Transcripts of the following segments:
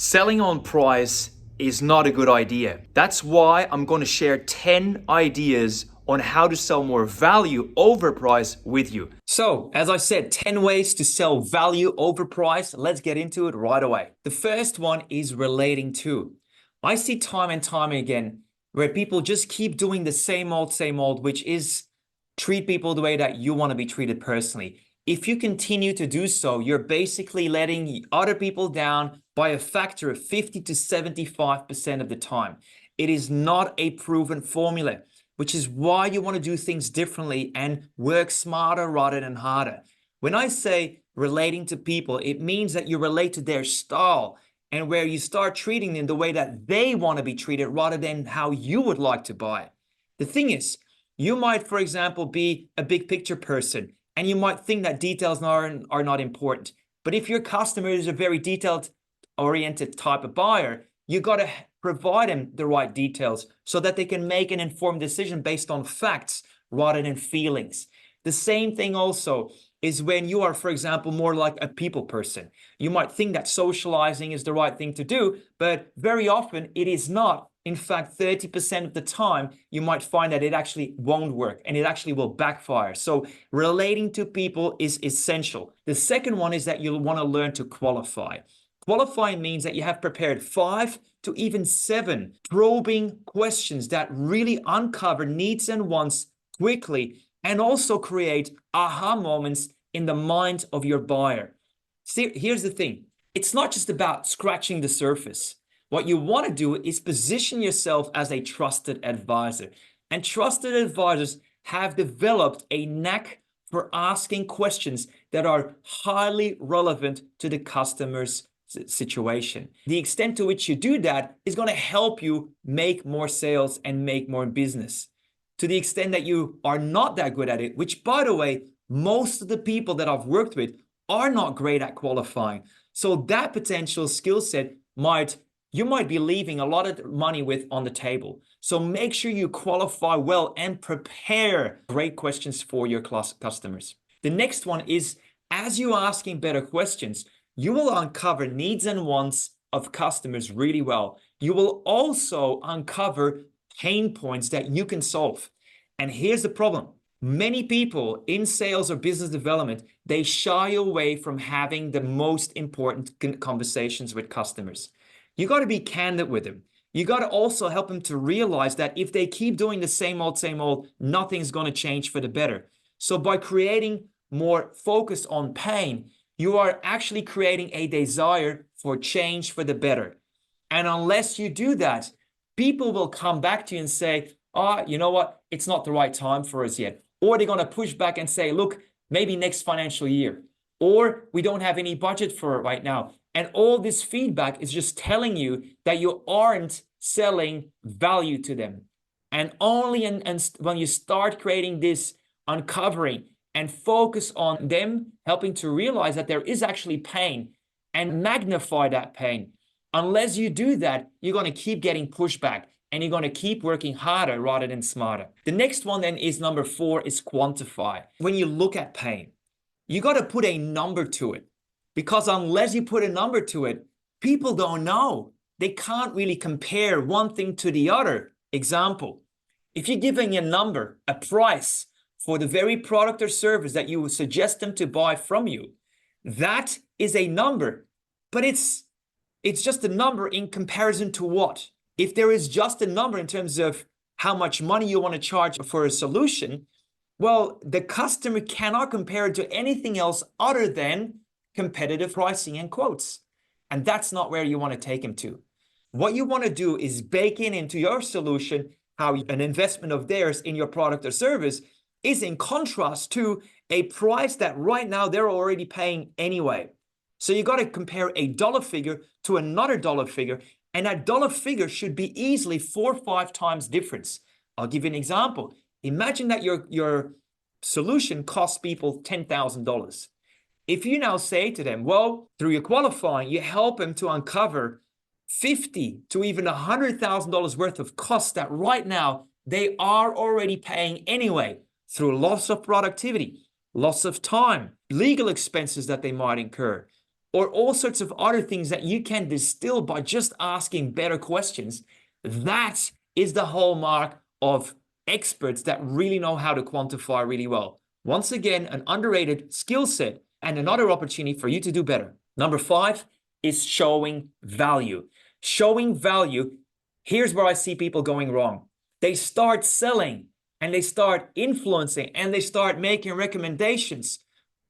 Selling on price is not a good idea. That's why I'm going to share 10 ideas on how to sell more value over price with you. So, as I said, 10 ways to sell value over price. Let's get into it right away. The first one is relating to. I see time and time again where people just keep doing the same old, which is treat people the way that you want to be treated personally. If you continue to do so, you're basically letting other people down by a factor of 50 to 75% of the time. It is not a proven formula, which is why you want to do things differently and work smarter rather than harder. When I say relating to people, it means that you relate to their style and where you start treating them the way that they want to be treated rather than how you would like to buy. The thing is, you might, for example, be a big picture person and you might think that details are not important. But if your customer is a very detailed oriented type of buyer, you got to provide them the right details so that they can make an informed decision based on facts rather than feelings. The same thing also is when you are, for example, more like a people person. You might think that socializing is the right thing to do, but very often it is not. In fact, 30% of the time, you might find that it actually won't work and it actually will backfire. So relating to people is essential. The second one is that you'll want to learn to qualify. Qualifying means that you have prepared 5 to even 7 probing questions that really uncover needs and wants quickly and also create aha moments in the mind of your buyer. See, here's the thing. It's not just about scratching the surface. What you want to do is position yourself as a trusted advisor. And trusted advisors have developed a knack for asking questions that are highly relevant to the customer's situation. The extent to which you do that is going to help you make more sales and make more business. To the extent that you are not that good at it, which, by the way, most of the people that I've worked with are not great at qualifying. So that potential skill set you might be leaving a lot of money with on the table. So make sure you qualify well and prepare great questions for your customers. The next one is, as you're asking better questions, you will uncover needs and wants of customers really well. You will also uncover pain points that you can solve. And here's the problem. Many people in sales or business development, they shy away from having the most important conversations with customers. You got to be candid with them. You got to also help them to realize that if they keep doing the same old, nothing's going to change for the better. So by creating more focus on pain, you are actually creating a desire for change for the better. And unless you do that, people will come back to you and say, you know what? It's not the right time for us yet. Or they're going to push back and say, look, maybe next financial year. Or we don't have any budget for it right now. And all this feedback is just telling you that you aren't selling value to them. And only when you start creating this uncovering and focus on them, helping to realize that there is actually pain and magnify that pain. Unless you do that, you're going to keep getting pushback and you're going to keep working harder rather than smarter. The next one then is number 4 is quantify. When you look at pain, you got to put a number to it. Because unless you put a number to it, people don't know. They can't really compare one thing to the other. Example, if you're giving a number, a price for the very product or service that you would suggest them to buy from you, that is a number, but it's just a number in comparison to what? If there is just a number in terms of how much money you want to charge for a solution, well, the customer cannot compare it to anything else other than competitive pricing and quotes. And that's not where you want to take them to. What you want to do is bake into your solution how an investment of theirs in your product or service is in contrast to a price that right now they're already paying anyway. So you got to compare a dollar figure to another dollar figure, and that dollar figure should be easily 4 or 5 times difference. I'll give you an example. Imagine that your solution costs people $10,000. If you now say to them, well, through your qualifying, you help them to uncover $50,000 to even $100,000 worth of costs that right now they are already paying anyway through loss of productivity, loss of time, legal expenses that they might incur, or all sorts of other things that you can distill by just asking better questions. That is the hallmark of experts that really know how to quantify really well. Once again, an underrated skill set and another opportunity for you to do better. Number 5 is showing value. Showing value, here's where I see people going wrong. They start selling and they start influencing and they start making recommendations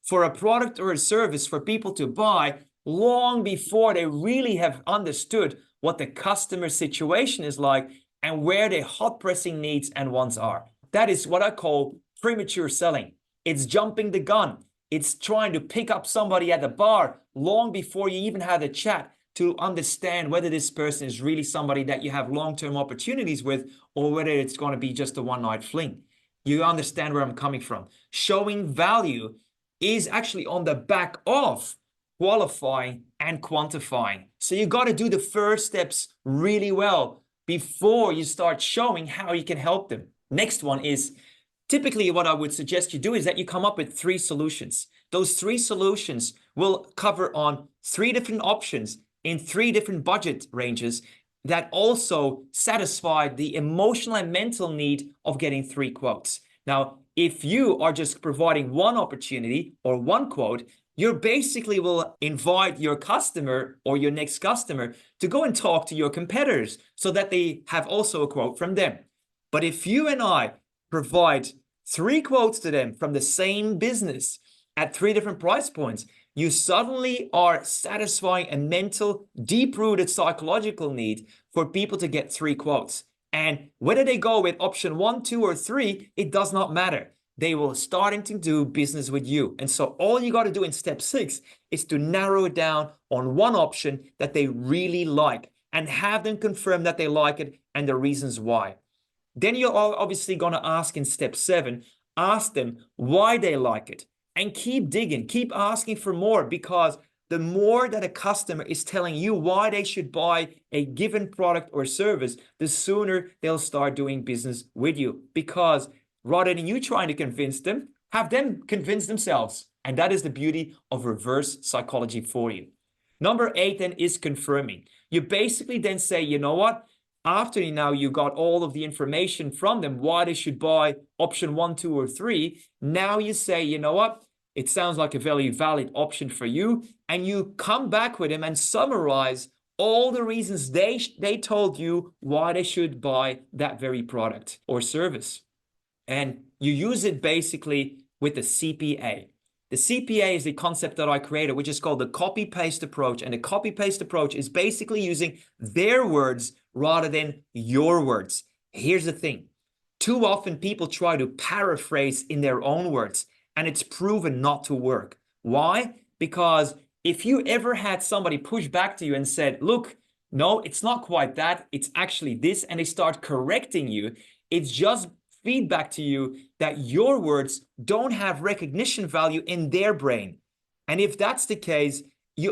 for a product or a service for people to buy long before they really have understood what the customer situation is like and where their hot pressing needs and wants are. That is what I call premature selling. It's jumping the gun. It's trying to pick up somebody at the bar long before you even had a chat to understand whether this person is really somebody that you have long-term opportunities with or whether it's going to be just a one-night fling. You understand where I'm coming from. Showing value is actually on the back of qualifying and quantifying. So you got to do the first steps really well before you start showing how you can help them. Next one is typically what I would suggest you do is that you come up with 3 solutions. Those 3 solutions will cover on 3 different options in 3 different budget ranges that also satisfy the emotional and mental need of getting 3 quotes. Now, if you are just providing one opportunity or one quote, you basically will invite your customer or your next customer to go and talk to your competitors so that they have also a quote from them. But if you and I provide 3 quotes to them from the same business at 3 different price points, you suddenly are satisfying a mental, deep-rooted psychological need for people to get 3 quotes. And whether they go with option 1, 2, or 3, it does not matter. They will starting to do business with you. And so all you got to do in step 6 is to narrow it down on one option that they really like and have them confirm that they like it and the reasons why. Then you're obviously going to ask in step 7, ask them why they like it. And keep digging, keep asking for more, because the more that a customer is telling you why they should buy a given product or service, the sooner they'll start doing business with you. Because rather than you trying to convince them, have them convince themselves. And that is the beauty of reverse psychology for you. Number 8 then is confirming. You basically then say, you know what? After now you got all of the information from them, why they should buy option 1, 2, or 3, now you say, you know what? It sounds like a very valid option for you. And you come back with them and summarize all the reasons they told you why they should buy that very product or service. And you use it basically with the CPA. The CPA is the concept that I created, which is called the copy-paste approach. And the copy-paste approach is basically using their words rather than your words. Here's the thing. Too often people try to paraphrase in their own words, and it's proven not to work. Why? Because if you ever had somebody push back to you and said, look, no, it's not quite that, it's actually this, and they start correcting you, it's just feedback to you that your words don't have recognition value in their brain. And if that's the case,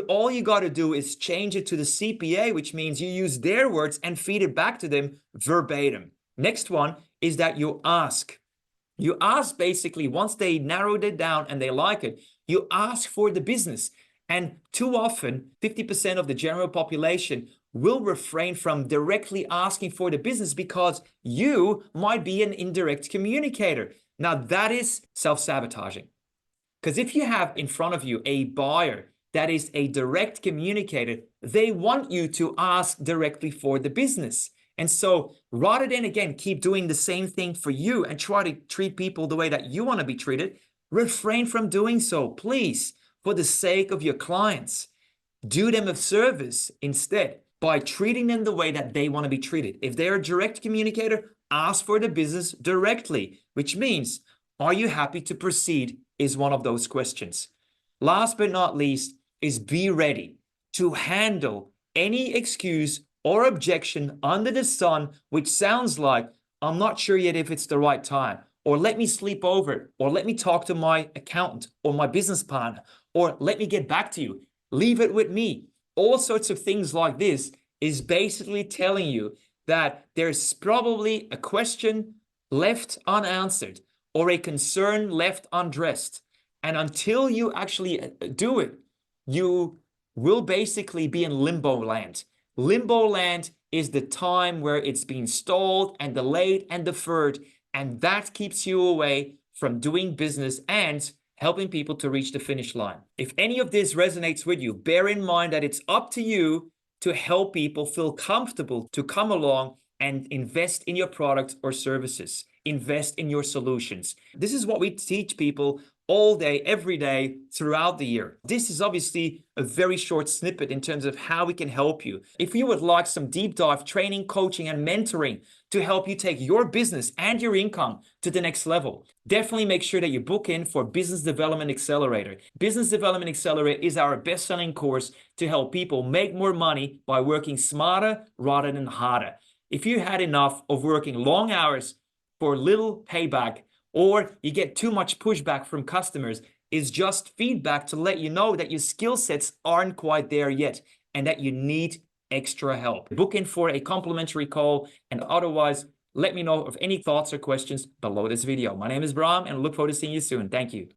all you got to do is change it to the CPA, which means you use their words and feed it back to them verbatim. Next one is that you ask. You ask basically, once they narrowed it down and they like it, you ask for the business. And too often, 50% of the general population will refrain from directly asking for the business because you might be an indirect communicator. Now, that is self-sabotaging. Because if you have in front of you a buyer that is a direct communicator, they want you to ask directly for the business. And so rather than, again, keep doing the same thing for you and try to treat people the way that you want to be treated, refrain from doing so, please, for the sake of your clients. Do them a service instead by treating them the way that they want to be treated. If they're a direct communicator, ask for the business directly, which means, are you happy to proceed is one of those questions. Last but not least is be ready to handle any excuse or objection under the sun, which sounds like, I'm not sure yet if it's the right time, or let me sleep over it, or let me talk to my accountant or my business partner, or let me get back to you, leave it with me. All sorts of things like this is basically telling you that there's probably a question left unanswered or a concern left unaddressed. And until you actually do it, you will basically be in limbo land. Limbo land is the time where it's being stalled and delayed and deferred, and that keeps you away from doing business and helping people to reach the finish line. If any of this resonates with you, bear in mind that it's up to you to help people feel comfortable to come along and invest in your product or services, invest in your solutions. This is what we teach people all day, every day, throughout the year. This is obviously a very short snippet in terms of how we can help you. If you would like some deep dive training, coaching, and mentoring to help you take your business and your income to the next level, definitely make sure that you book in for Business Development Accelerator. Business Development Accelerator is our best-selling course to help people make more money by working smarter rather than harder. If you had enough of working long hours for little payback, or you get too much pushback from customers, is just feedback to let you know that your skill sets aren't quite there yet and that you need extra help. Book in for a complimentary call, and otherwise, let me know of any thoughts or questions below this video. My name is Bram, and I look forward to seeing you soon. Thank you.